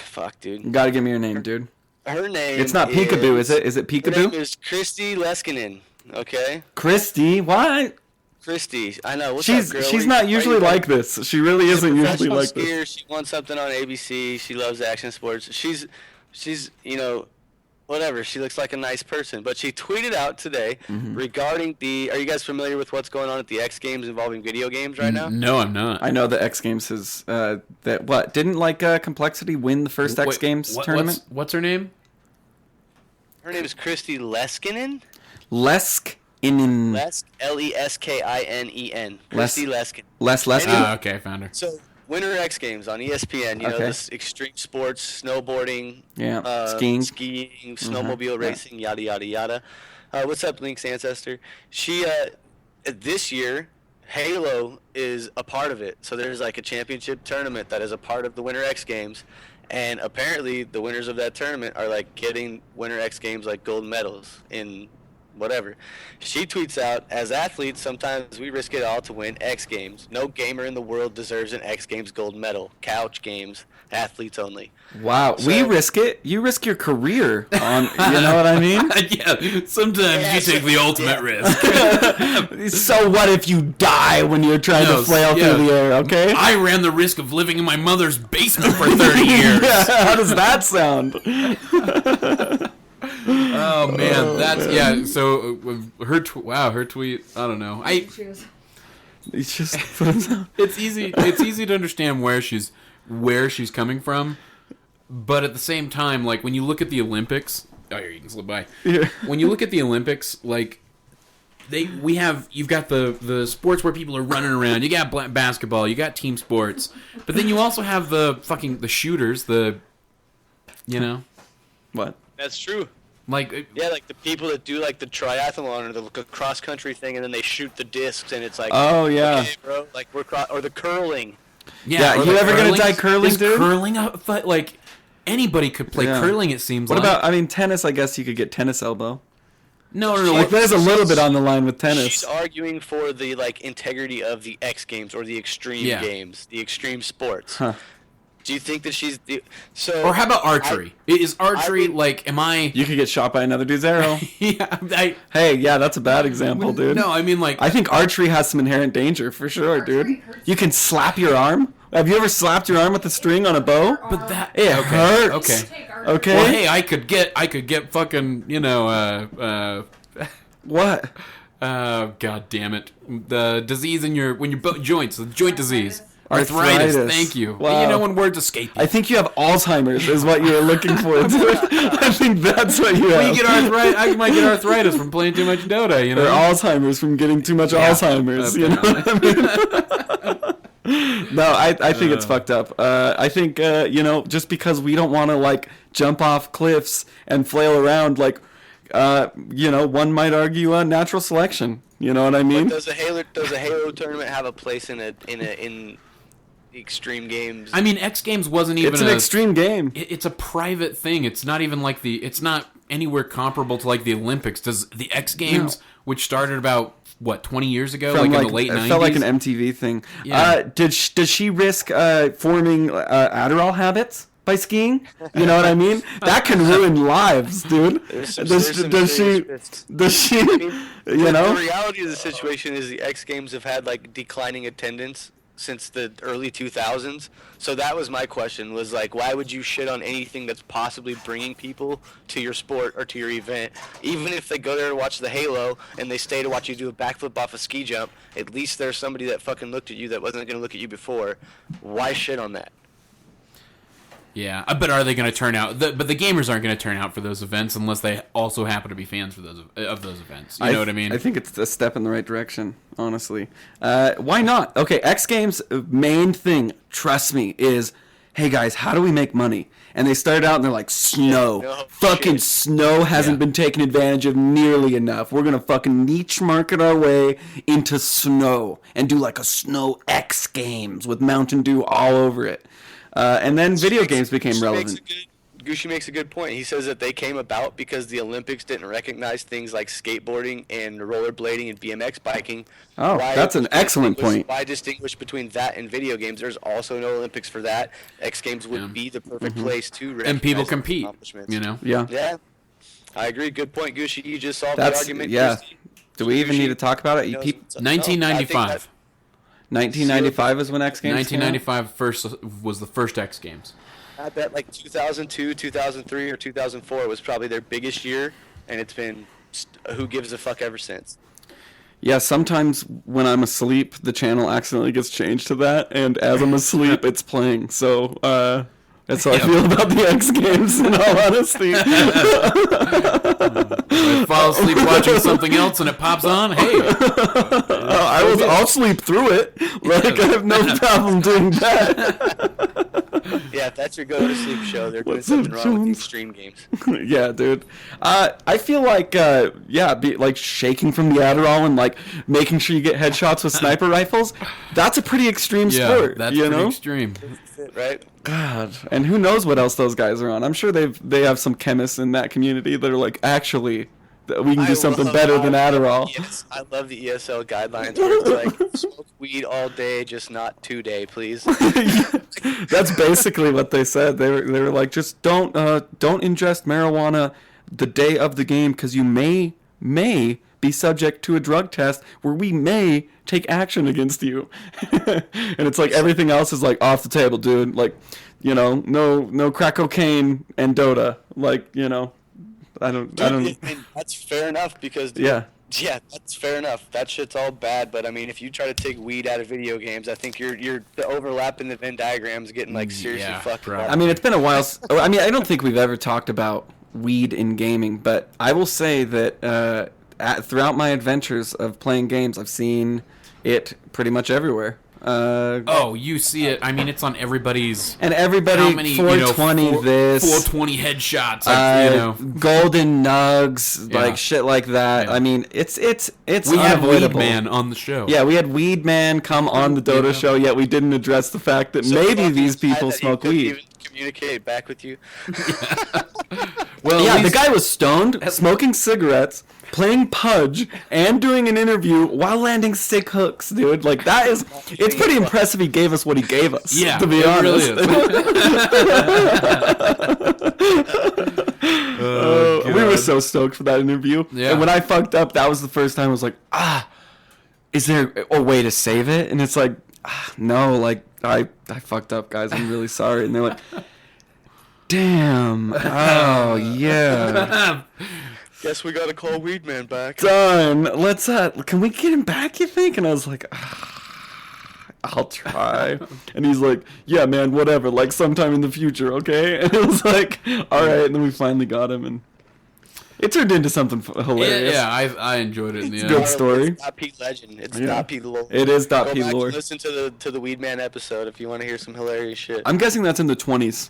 Fuck, dude. You gotta give me your name, dude. Her name. It's not Peekaboo, is it? Is it Peekaboo? Her name is Christy Leskinen. Okay. Christy, what? Christy. I know. What's She's up, girl? she's not usually like this. She really isn't usually like this. Skier. She won something on ABC. She loves action sports. She's whatever. She looks like a nice person. But she tweeted out today regarding the. Are you guys familiar with what's going on at the X Games involving video games right now? No, I'm not. I know the X Games is that what didn't Complexity win the first X Games tournament? What's her name? Her name is Christy Leskinen. Leskinen. Lesk, Leskinen. Christy Leskin. Leskin. Okay, I found her. So, Winter X Games on ESPN. You know, this extreme sports, snowboarding, skiing, snowmobile racing, yada yada yada. What's up, Link's ancestor? She this year, Halo is a part of it. So there's like a championship tournament that is a part of the Winter X Games. And apparently, the winners of that tournament are like getting Winter X Games like gold medals in whatever. She tweets out, "As athletes, sometimes we risk it all to win X Games. No gamer in the world deserves an X Games gold medal. Couch games, athletes only." Wow, so, we risk it. You risk your career on. You know what I mean? Yeah. Sometimes you take the ultimate risk. So what if you die when you're trying to flail through the air? Okay. I ran the risk of living in my mother's basement for 30 years. How does that sound? Oh man, that's So her tweet. I don't know. It's just. It's easy. It's easy to understand where she's coming from, but at the same time, like when you look at the Olympics. Oh, here you can slip by. Yeah. When you look at the Olympics, like you've got the sports where people are running around. You got basketball. You got team sports, but then you also have the shooters. What? That's true. Like like the people that do like the triathlon or the cross country thing, and then they shoot the discs, and it's like, okay, bro, like or the curling. Yeah, you ever gonna die curling, dude? Curling, like anybody could play curling. It seems. What about? I mean, tennis. I guess you could get tennis elbow. No. Like, there's a little bit on the line with tennis. She's arguing for the integrity of the X Games or the extreme games, the extreme sports. Huh. Do you think that she's or how about archery? Is archery am I? You could get shot by another dude's arrow. Yeah, that's a bad example, dude. No, I mean I think archery has some inherent danger for sure, dude. You can slap your arm. Have you ever slapped your arm with a string on a bow? But it hurts. Okay. Well, hey, I could get fucking what? God damn it! The disease in your joints, the joint disease. Arthritis. Thank you. Wow. When words escape you. I think you have Alzheimer's is what you're looking for. I think that's what you have. I might get arthritis from playing too much Dota, Or Alzheimer's from getting too much Alzheimer's. Okay. You know what I mean? No, I think it's fucked up. I think, just because we don't want to, jump off cliffs and flail around, one might argue natural selection. You know what I mean? But does a Halo tournament have a place in extreme games? I mean, X Games wasn't even. It's an extreme game. It's a private thing. It's not even it's not anywhere comparable to the Olympics. Does the X Games, which started about 20 years ago, in the late 90s? It felt like an MTV thing. Yeah. Does she risk forming Adderall habits by skiing? You know what I mean? That can ruin lives, dude. Does she? The reality of the situation is the X Games have had declining attendance since the early 2000s. So that was my question, was why would you shit on anything that's possibly bringing people to your sport or to your event? Even if they go there to watch the Halo and they stay to watch you do a backflip off a ski jump, at least there's somebody that fucking looked at you that wasn't going to look at you before. Why shit on that? Yeah, but are they going to turn out? But the gamers aren't going to turn out for those events unless they also happen to be fans of those events. You know what I mean? I think it's a step in the right direction, honestly. Why not? Okay, X Games' main thing, trust me, is, hey guys, how do we make money? And they started out and they're like, snow. Snow hasn't been taken advantage of nearly enough. We're going to fucking niche market our way into snow and do a snow X Games with Mountain Dew all over it. And then video games became relevant. Gucci makes a good point. He says that they came about because the Olympics didn't recognize things like skateboarding and rollerblading and BMX biking. Oh, that's an excellent point. Why distinguish between that and video games? There's also no Olympics for that. X Games would be the perfect place to recognize and people compete. Accomplishments. Yeah. Yeah. I agree. Good point, Gucci. You just solved the argument. Yeah. Do we even need to talk about it? He knows Peop- what's up. 1995. 1995 is when X came out? 1995 was the first X Games. I bet like 2002, 2003, or 2004 was probably their biggest year, and it's been who gives a fuck ever since. Yeah, sometimes when I'm asleep, the channel accidentally gets changed to that, and as I'm asleep, it's playing. So, that's how I feel about the X Games, in all honesty. I fall asleep watching something else and it pops on. Hey, I'll sleep through it. Like, I have no problem doing that. Yeah, if that's your go-to-sleep show, they're doing What's up, something wrong with the Jones? extreme games. Yeah, dude. I feel like, like shaking from the Adderall and like making sure you get headshots with sniper rifles. That's a pretty extreme yeah, sport. that's you pretty know? extreme. Right? God, and who knows what else those guys are on? I'm sure they have some chemists in that community that are like, actually, we can do something better than Adderall. Yes, I love the ESL guidelines where it's like smoke weed all day, just not today, please. That's basically what they said. They were like, just don't ingest marijuana the day of the game because you may be subject to a drug test where we may take action against you. And it's like everything else is like off the table, dude. Like, you know, no crack cocaine and Dota. Like, you know, I don't. And that's fair enough because dude, Yeah. Yeah, that's fair enough. That shit's all bad, but I mean, if you try to take weed out of video games, I think you're the overlap in the Venn diagrams getting like seriously fucked right. up. I mean, it's been a while. I mean, I don't think we've ever talked about weed in gaming, but I will say that throughout my adventures of playing games, I've seen it pretty much everywhere. You see it. I mean, it's on everybody's. And everybody, How many, 420 this, 420 headshots. Like, golden nugs, Yeah. like shit like that. Yeah. I mean, it's we had Weed unavoidable. Man on the show. Yeah, we had Weed Man come on the Dota show, yet we didn't address the fact that So maybe fucking these sad people that he smoke couldn't weed. even communicate back with you. Well, Yeah, at the least- guy was stoned, smoking cigarettes, playing Pudge, and doing an interview while landing sick hooks, dude. Like, that is... It's pretty impressive he gave us what he gave us, Yeah, to be it honest. Really We were so stoked for that interview. Yeah. And when I fucked up, that was the first time I was like, is there a way to save it? And it's like, no, like, I fucked up, guys. I'm really sorry. And they're like, damn. Oh, yeah. Guess we gotta call Weed Man back. Done. Let's, can we get him back, you think? And I was like, I'll try. And he's like, yeah, man, whatever. Like, sometime in the future, okay? And it was like, all right. And then we finally got him, and it turned into something hilarious. Yeah, I enjoyed it in the end. Good story. It's Dot P Legend. It's Yeah. Dot P lore. It is Go Dot P back lore. and listen to the Weed Man episode if you want to hear some hilarious shit. I'm guessing that's in the 20s.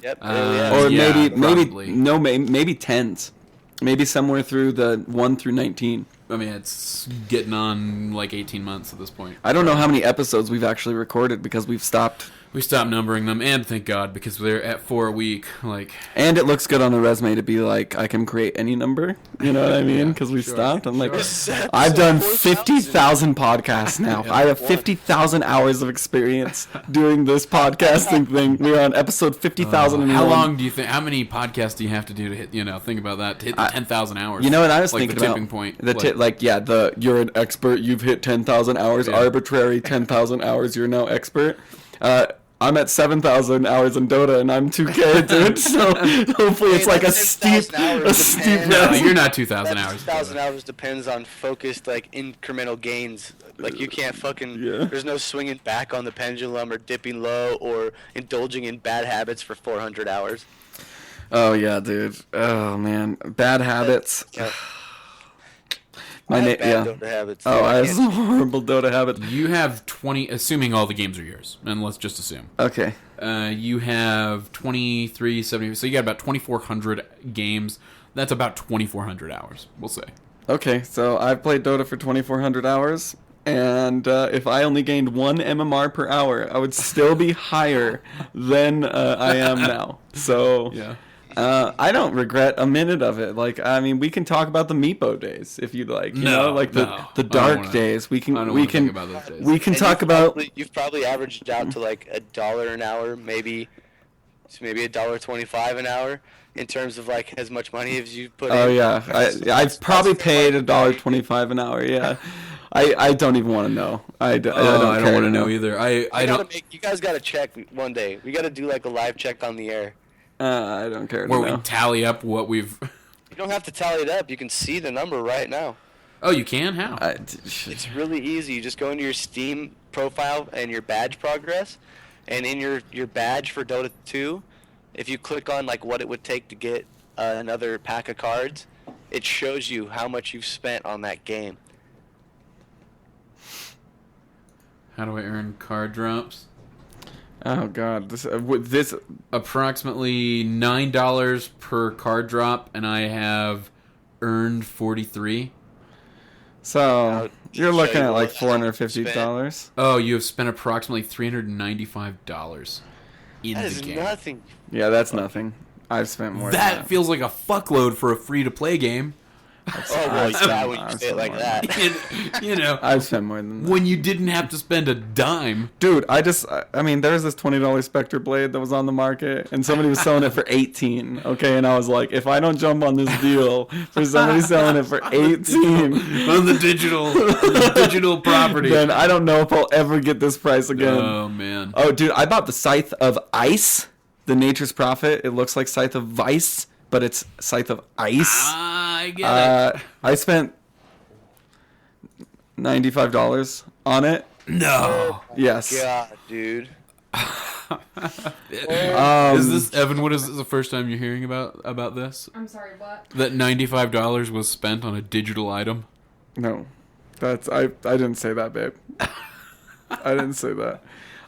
Yep. Or Yeah, maybe probably. maybe 10s. Maybe somewhere through the 1 through 19. I mean, it's getting on like 18 months at this point. I don't know how many episodes we've actually recorded because we've stopped. We stopped numbering them, and thank God, because they're at 4 a week. Like, And it looks good on the resume to be like, I can create any number. You know what I mean? Because we've sure, stopped. I'm like, sure. I've done 4,000. 50,000 podcasts now. Yeah. I have 50,000 hours of experience doing this podcasting thing. We're on episode 50,001. how long do you think? How many podcasts do you have to do to hit? Think about that to hit the 10,000 hours. You know what I was like thinking the about? tipping point. You're an expert. You've hit 10,000 hours. Yeah. Arbitrary 10,000 hours. You're now expert. I'm at 7,000 hours in Dota, and I'm 2K, dude. So hopefully it's like a steep, 10,000 hours No, depends. you're not 2,000 hours. 2,000 hours depends on focused, like, incremental gains. Like, you can't fucking... Yeah. There's no swinging back on the pendulum or dipping low or indulging in bad habits for 400 hours. Oh yeah, dude. Oh man, bad habits. Yeah. My I have name, bad yeah. Dota habits. Oh, I have can't- some horrible Dota habits. You have 20, assuming all the games are yours, and let's just assume. Okay. You have 2370, so you got about 2,400 games. That's about 2,400 hours, we'll say. Okay, so I've played Dota for 2,400 hours, and if I only gained 1 MMR per hour, I would still be higher than I am now. So Yeah. I don't regret a minute of it. Like, I mean, we can talk about the Meepo days if you'd like. You know, like the I the don't dark wanna- days. We I don't can wanna think about those days. we can And talk about. You've probably averaged out to like $1 an hour, maybe It's maybe $1.25 an hour in terms of like as much money as you put Oh in. yeah, I've probably paid $1.25 an hour. Yeah, I don't even want to know. I don't want to know either. I don't. You guys gotta check one day. We gotta do like a live check on the air. I don't care. Where to we know. tally up what we've. You don't have to tally it up. You can see the number right now. Oh, you can? How? It's really easy. You just go into your Steam profile and your badge progress, and in your badge for Dota 2, if you click on like what it would take to get another pack of cards, it shows you how much you've spent on that game. How do I earn card drops? Oh god, this Approximately $9 per card drop, and I have earned 43. So you're show looking you at like what $450. Oh, you have spent approximately $395 in That the is game. nothing. Yeah, that's nothing. I've spent more. than That feels like a fuckload for a free-to-play game. Oh, well, yeah, when you say it like that. You know, I've spent more than that. when you didn't have to spend a dime. Dude, I mean, there's this $20 Spectre blade that was on the market, and somebody was selling it for 18. Okay, and I was like, if I don't jump on this deal for somebody selling it for 18, On the digital property. then I don't know if I'll ever get this price again. Oh, man. Oh, dude, I bought the Scythe of Ice, the Nature's Prophet. It looks like Scythe of Vice, but it's Scythe of Ice. I get it. I spent $95 on it. No. Yes. God, dude. Is this, Evan, what is this the first time you're hearing about this? I'm sorry, what? That $95 was spent on a digital item? No. I didn't say that, babe. I didn't say that.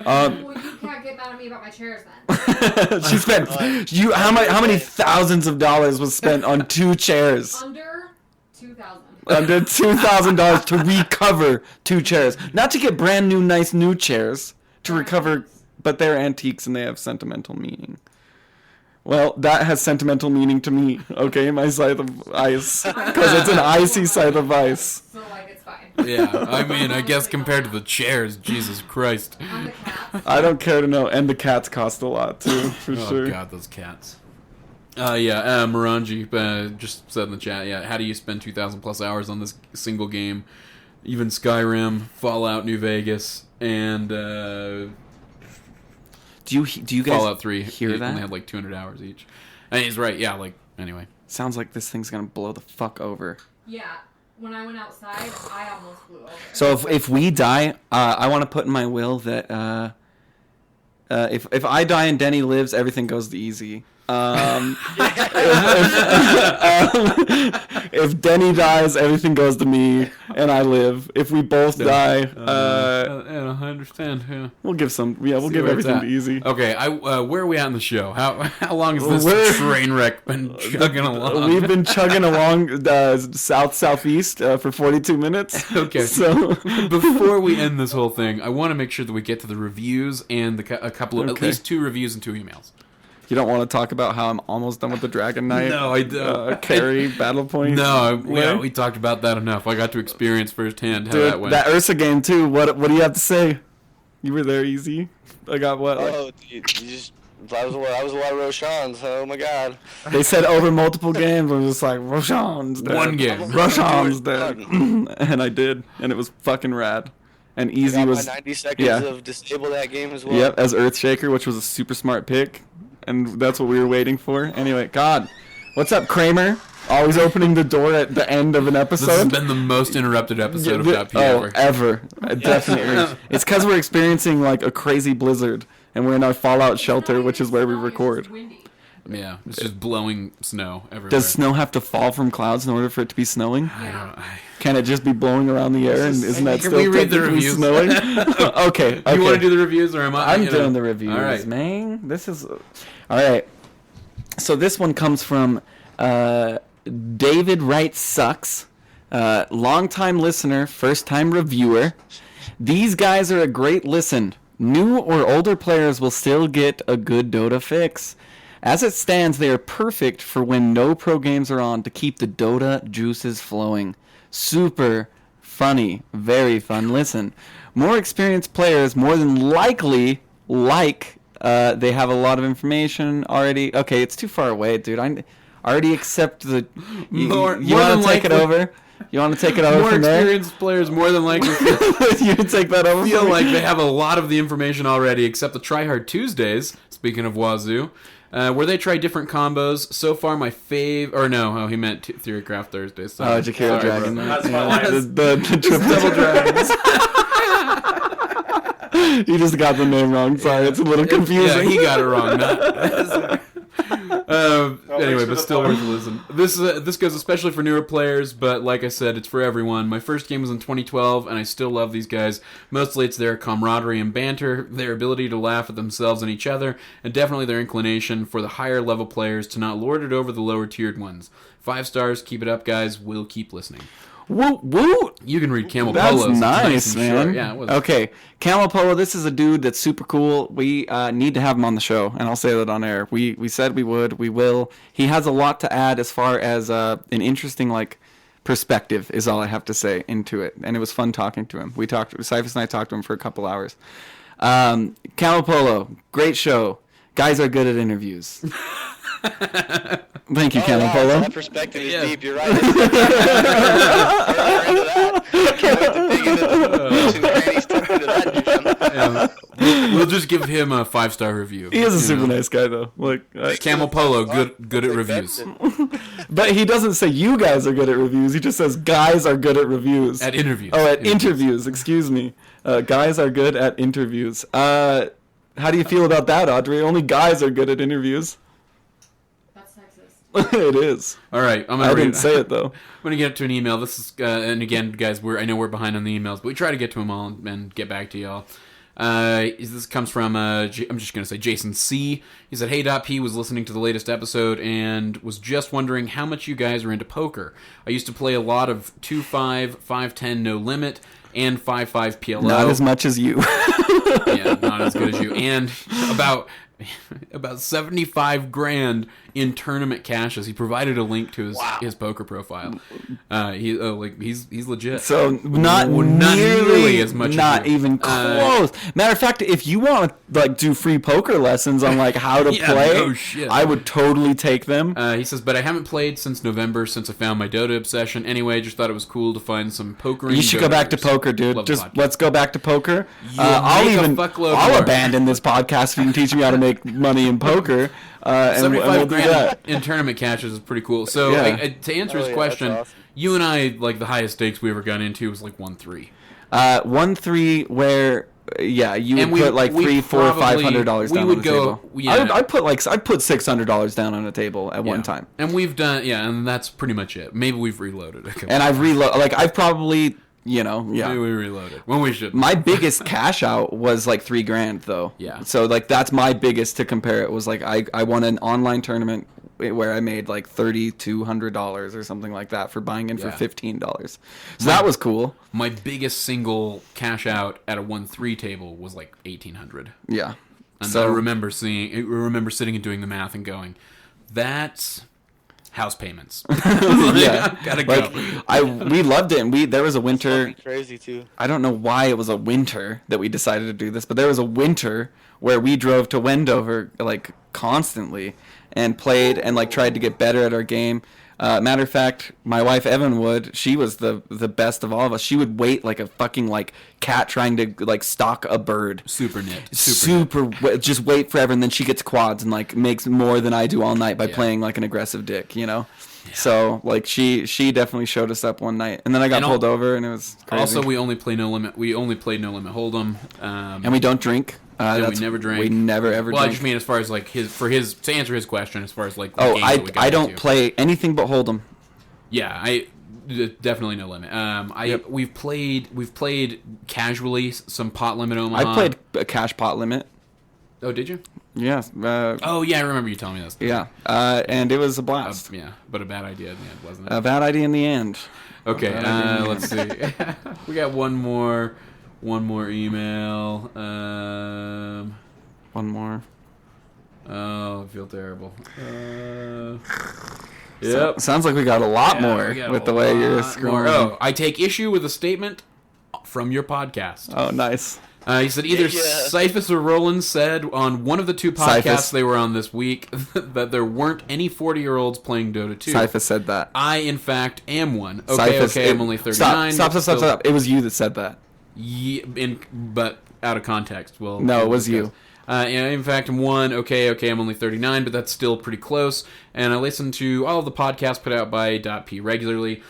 Well, you can't get mad at me about my chairs then. She spent how many thousands of dollars was spent on 2 chairs? Under 2,000. Under $2,000 to recover 2 chairs. Not to get brand new nice new chairs, to recover, but they're antiques and they have sentimental meaning. Well, that has sentimental meaning to me, okay? My Scythe of Ice. Because it's an icy Scythe of Ice. So, like, it's fine. Yeah, I mean, I guess compared to the chairs, Jesus Christ. And the cats. I don't care to know. And the cats cost a lot, too, for Oh, sure. God, those cats. Morangi just said in the chat, yeah, how do you spend 2,000 plus hours on this single game? Even Skyrim, Fallout New Vegas, and Do you guys Fallout 3 hear only that? had like 200 hours each. And he's right, yeah, like, anyway. Sounds like this thing's gonna blow the fuck over. Yeah. When I went outside, I almost blew over. So if we die, I want to put in my will that if I die and Denny lives, everything goes to easy. If Denny dies, everything goes to me, and I live. If we both die, I understand, yeah. we'll give where it's everything at. to easy. Okay, where are we at in the show? How long has this We're- train wreck been chugging along? We've been chugging along southeast for 42 minutes. Okay. So Before we end this whole thing, I want to make sure that we get to the reviews and a couple of, at Okay. least 2 reviews and 2 emails. you don't want to talk about how I'm almost done with the Dragon Knight? No, I don't. Carry battle point. No, way? we talked about that enough. I got to experience firsthand how Dude, that went. that Ursa game too. What do you have to say? You were there, Easy. I got what? Like, Oh, dude, that was a lot of Roshans. Oh my God. they said over multiple games. I'm just like Roshan's dead. One game. Roshan's dead, and I did, and it was fucking rad. And Easy I got was my 90 seconds yeah. of disable that game as well. Yep, as Earthshaker, which was a super smart pick, and that's what we were waiting for. Anyway, God, what's up, Kramer? Always opening the door at the end of an This has episode. been the most interrupted episode of .p Oh, ever. ever. Definitely. It's because we're experiencing like a crazy blizzard, and we're in our Fallout shelter, which is where we record. Yeah, it's just blowing snow everywhere. Does snow have to fall from clouds in order for it to be snowing? I Can it just be blowing around the air, and isn't that Can still we read the technically reviews? snowing? Okay. You want to do the reviews, or am I? I'm you know? doing the reviews, All right. man. This is all right. So this one comes from David Wright Sucks, longtime listener, first time reviewer. These guys are a great listen. New or older players will still get a good Dota fix. As it stands, they are perfect for when no pro games are on to keep the Dota juices flowing. Super funny, very fun listen. More experienced players more than likely like They have a lot of information already. Okay, it's too far away, dude. I already accept the... You want to take it over? You want to take it over More from there? experienced players more than likely You can take that over feel from me? like they have a lot of the information already, except the Try Hard Tuesdays, speaking of Wazoo, where they try different combos. So far, my fave... Or no, he meant Theorycraft Thursdays. So. Oh, Jakiro Dragon. That's my life. The triple double dragons. You just got the name wrong. Sorry, it's a little confusing. Yeah, he got it wrong. Anyway, but still worth a listen. This goes especially for newer players, but like I said, it's for everyone. My first game was in 2012, and I still love these guys. Mostly it's their camaraderie and banter, their ability to laugh at themselves and each other, and definitely their inclination for the higher level players to not lord it over the lower tiered ones. 5 stars, keep it up, guys. We'll keep listening. Woo, woo. You can read Camel That's Polo. nice, and man. short. Yeah, it was. Okay, Camel Polo, this is a dude that's super cool. We need to have him on the show, and I'll say that on air. We said we would. We will. He has a lot to add as far as an interesting, perspective is all I have to say into it. And it was fun talking to him. Cyphus and I talked to him for a couple hours. Camel Polo, great show. Guys are good at interviews. Thank you, Camel Polo. That perspective is Yeah. deep. You're right. Further into that. Can't wait to dig into the nooks and crannies tucked into that jam. We'll just give him a 5-star review. He is a you super know. nice guy, though. Camel Polo, good at reviews. But he doesn't say you guys are good at reviews. He just says guys are good at reviews. At interviews. Oh, at interviews. Excuse me. Guys are good at interviews. How do you feel about that, Audrey? Only guys are good at interviews. That's sexist. It is. All right, I didn't say it though. I'm gonna get to an email. This is, and again, guys, I know we're behind on the emails, but we try to get to them all and get back to y'all. This comes from I'm just gonna say Jason C. He said, "Hey, P was listening to the latest episode and was just wondering how much you guys are into poker. I used to play a lot of 2-5, 5-10 no limit, and 5-5 PLO. Not as much as you. Yeah, not as good as you. And about 75 grand in tournament cashes. He provided a link to his poker profile. He's legit. So not nearly nearly as much as Not you. even close. Matter of fact, if you want to do free poker lessons on how to Yeah, play, no shit. I would totally take them. He says, but I haven't played since November since I found my Dota obsession. Anyway, just thought it was cool to find some pokering. You should go back to Doters. poker, dude. Love the Just podcast. let's go back to poker. You'll make a fuckload I'll more. abandon this podcast if you can teach me how to make money in poker. And 75 we'll do grand that. in tournament catches is pretty cool. So Yeah. to answer his yeah, question, that's awesome. you and I, the highest stakes we ever got into was 1-3. 1-3 where you And would put we $300, $400, probably- $500 we down would on the go- table. yeah. I'd put $600 down on a table at one time. And we've done, and that's pretty much it. Maybe we've reloaded a couple. And I've I've probably Maybe we reloaded when we should. My biggest cash out was $3,000 though. Yeah. So that's my biggest to compare. It was I won an online tournament where I made $3,200 or something like that for buying in for Yeah. $15. So that was cool. My biggest single cash out at a 1-3 table was $1,800. Yeah. And So I remember sitting and doing the math and going, that's house payments. yeah, Gotta go. we loved it. And there was a winter. Fucking crazy too. I don't know why it was a winter that we decided to do this, but there was a winter where we drove to Wendover constantly and played and tried to get better at our game. Matter of fact, my wife Evan Wood, she was the best of all of us. She would wait like a fucking cat trying to stalk a bird. Super nit. Just wait forever, and then she gets quads and makes more than I do all night by Yeah. playing an aggressive dick, So she definitely showed us up one night, and then I got And pulled over, and it was crazy. Also, we only play no limit. We only played no limit hold'em. And we don't drink. We never drank. We never ever Well, I drink. just mean as far as to answer his question, as far as the Oh, games that we got I don't into. play anything but hold'em. Yeah, definitely no limit. Yep. We've played casually some pot limit Omaha. I played a cash pot limit. Oh, did you? Yeah. Oh yeah, I remember you telling me this. Yeah. And it was a blast. Yeah, but a bad idea in the end, wasn't it? A bad idea in the end. Okay, let's see. We got one more email. One more. Oh, I feel terrible. Yep. Sounds like we got a lot Yeah, more we got with a the way you're lot more. scrolling. Oh, I take issue with a statement from your podcast. Oh, nice. He said either Cyphus or Roland said on one of the two podcasts Cyphus. they were on this week that there weren't any 40-year-olds playing Dota 2. Cyphus said that. I, in fact, am one. Okay, I'm only 39. Stop. It was you that said that. Yeah, but out of context. Well, no, it was you. In fact, I'm one. Okay, I'm only 39, but that's still pretty close. And I listen to all of the podcasts put out by .p regularly.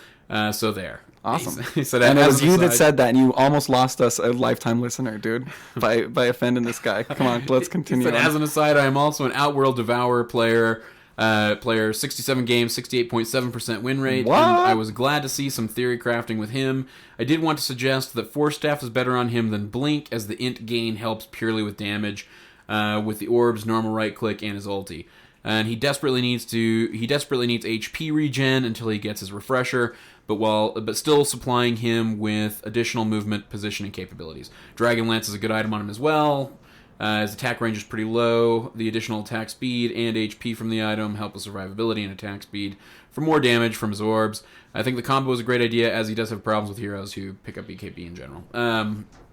So there. Awesome. He said, and it was you that said that, and you almost lost us a lifetime listener, dude, by offending this guy. Come on, let's continue. He said, as an aside, I am also an Outworld Devourer player. 67 games, 68.7% win rate. What? And I was glad to see some theory crafting with him. I did want to suggest that Force Staff is better on him than Blink, as the int gain helps purely with damage, with the orbs, normal right click, and his ulti. And he desperately needs HP regen until he gets his refresher, but still supplying him with additional movement, positioning capabilities. Dragonlance is a good item on him as well. His attack range is pretty low. The additional attack speed and HP from the item help with survivability and attack speed for more damage from his orbs. I think the combo is a great idea, as he does have problems with heroes who pick up BKB in general.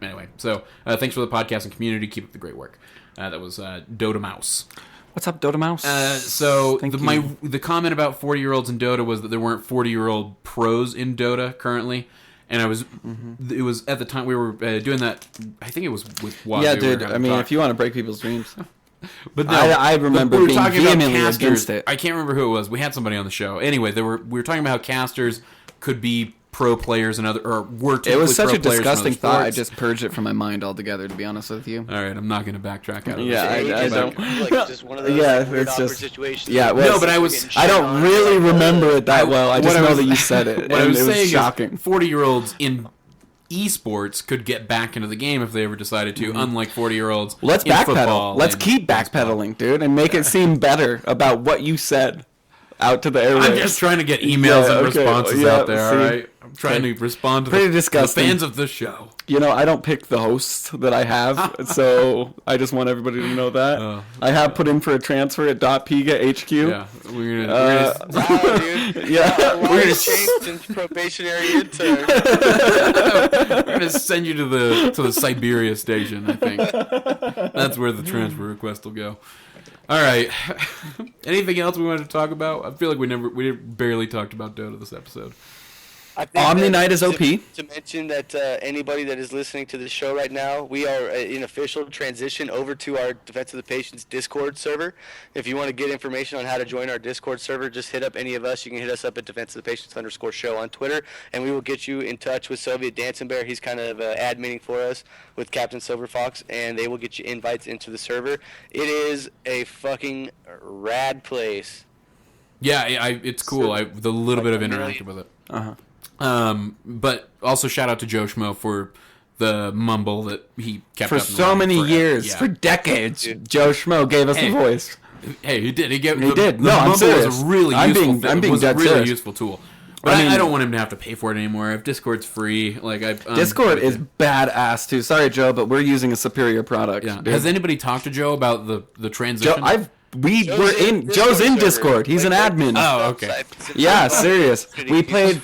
Anyway, so thanks for the podcast and community. Keep up the great work. That was Dota Mouse. What's up, Dota Mouse? The comment about 40-year-olds in Dota was that there weren't 40-year-old pros in Dota currently. And it was at the time we were doing that. I think it was with Wazoo. Yeah, dude. I mean, if you want to break people's dreams, but no, I remember being vehemently against it. I can't remember who it was. We had somebody on the show. Anyway, we were talking about how casters could be pro players and It was such a disgusting thought. I just purged it from my mind altogether, to be honest with you. All right, I'm not going to backtrack out of this. I don't. Like just one of those weird awkward situations. Yeah, no, but I don't really remember it that well. I just know that you said it. What I was saying is shocking. 40-year-olds in esports could get back into the game if they ever decided to, unlike 40-year-olds Let's in backpedal. football. Let's keep backpedaling, dude, and make it seem better about what you said out to the airwaves. I'm just trying to get emails and responses out there, all right? I'm trying to respond to the fans of the show. You know, I don't pick the hosts that I have, so I just want everybody to know that. I have put in for a transfer at .Piga HQ. Yeah, we're gonna wow, dude. Yeah, we're gonna change since probationary intern. We're gonna send you to the Siberia station. I think that's where the transfer request will go. All right. Anything else we wanted to talk about? I feel like we barely talked about Dota this episode. I think Omni Knight is OP. To mention that anybody that is listening to this show right now, we are in official transition over to our Defense of the Patients Discord server. If you want to get information on how to join our Discord server, just hit up any of us. You can hit us up at Defense of the Patients _show on Twitter, and we will get you in touch with Soviet Dancing Bear. He's kind of adminning for us with Captain Silver Fox, and they will get you invites into the server. It is a fucking rad place. Yeah, it's cool. The little bit of interacted with it. Uh-huh. But also shout out to Joe Schmo for the mumble that he kept for up so many years, yeah. for decades. Dude. Joe Schmo gave us a voice. Hey, he did. He did. The no, I'm serious. Was a really useful. I'm being dead really useful tool. But I don't want him to have to pay for it anymore. If Discord's free, Discord is badass too. Sorry, Joe, but we're using a superior product. Yeah. Has anybody talked to Joe about the transition? Joe's in Discord. He's an admin. Oh, okay. Yeah, serious. We played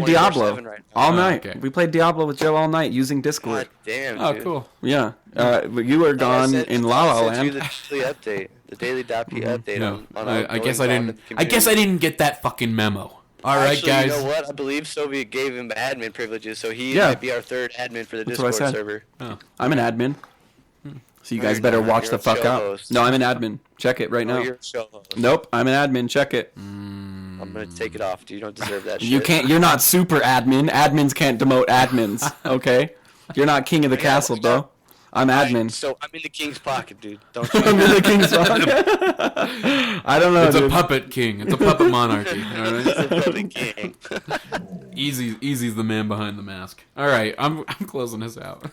Diablo all night. Okay. We played Diablo with Joe all night using Discord. God damn. Oh, dude. cool. Yeah. You were gone in La La Land. The daily .p update on I guess I didn't get that fucking memo. All right, guys. You know what? I believe Soviet gave him admin privileges, so he might be our third admin for the Discord server. Oh. I'm an admin. So you guys better watch the fuck out. No, I'm an admin. Check it right now. You're a show host. Nope, I'm an admin. Check it. I'm gonna take it off. You don't deserve that shit. You can't. You're not super admin. Admins can't demote admins. Okay. You're not king of the castle, bro. I'm admin. So I'm in the king's pocket, dude. Don't you? I'm in the king's pocket. I don't know. It's a puppet king. It's a puppet monarchy. All right. It's a puppet king. Easy's the man behind the mask. All right, I'm closing this out.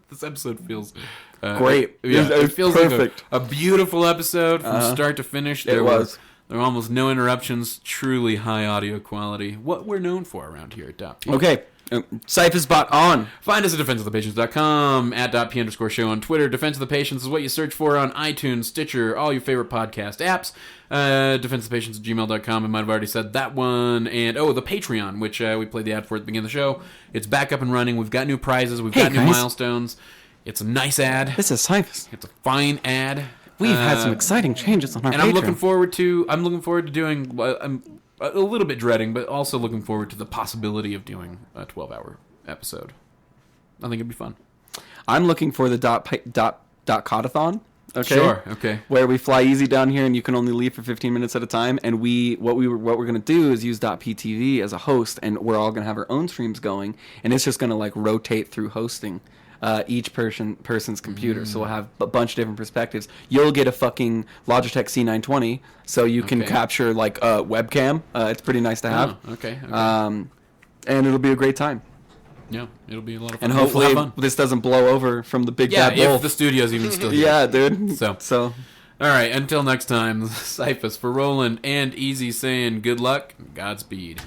This episode feels great. It feels perfect. Like a beautiful episode from start to finish. There were almost no interruptions. Truly high audio quality. What we're known for around here at .p. Okay. Cyphus bot on. Find us at defenseofthepatients.com, at .p_show on Twitter. Defense of the Patients is what you search for on iTunes, Stitcher, all your favorite podcast apps. Defenseofthepatients@gmail.com. I might have already said that one. And, the Patreon, which we played the ad for at the beginning of the show. It's back up and running. We've got new prizes. We've got new milestones. It's a nice ad. This is Cyphus. It's a fine ad. We've had some exciting changes on our and Patreon. I'm looking forward to doing. I'm a little bit dreading, but also looking forward to the possibility of doing a 12-hour episode. I think it'd be fun. I'm looking for the dot-codathon. Okay. Sure. Okay. Where we fly easy down here, and you can only leave for 15 minutes at a time. And what we're gonna do is use .ptv as a host, and we're all gonna have our own streams going, and it's just gonna like rotate through hosting each person's computer. So we'll have a bunch of different perspectives. You'll get a fucking Logitech C920, so you can capture like a webcam. It's pretty nice to have. Oh, okay. And it'll be a great time. Yeah, it'll be a lot of fun. And hopefully this doesn't blow over from the big bad wolf. If the studio's even still here. Yeah, dude. So. All right, until next time, Cyphus for Roland and Easy saying good luck and Godspeed.